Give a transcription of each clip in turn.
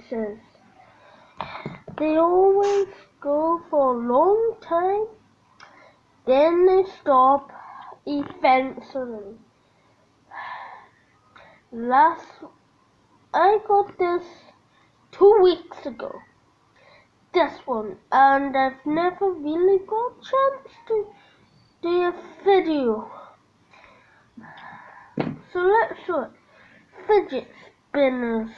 says they always go for a long time, then they stop eventually. I got this 2 weeks ago, this one, and I've never really got a chance to do a video. So let's show it. Fidget spinners.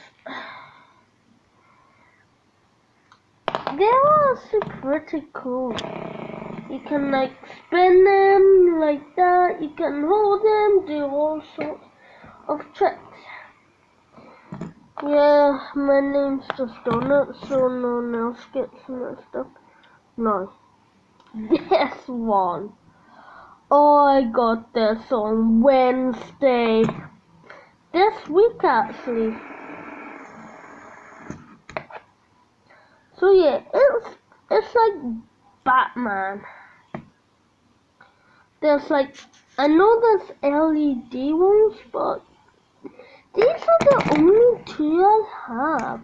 They're also pretty cool. You can like spin them like that. You can hold them, do all sorts of tricks. Yeah, my name's just on it, so no one else gets messed up. No. This one. Oh, I got this on Wednesday. This week actually. So yeah, it's like Batman. There's like, I know there's LED ones, but these are the only two I have.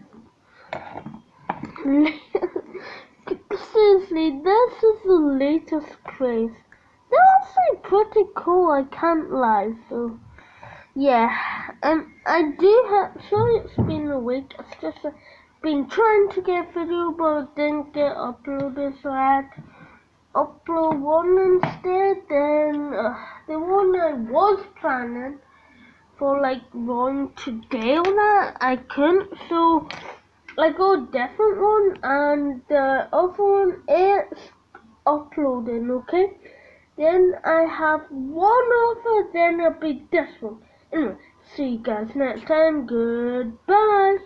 Seriously, this is the latest craze. They're actually pretty cool, I can't lie. So yeah, I do have. Sorry, it's been a week. It's just been trying to get a video, but it didn't get uploaded, so I had to upload one instead. Then the one I was planning for like one today on that, I couldn't, so I got a different one, and the other one is uploading. Okay, then I have one other, then it'll be this one. Anyway, see you guys next time. Goodbye.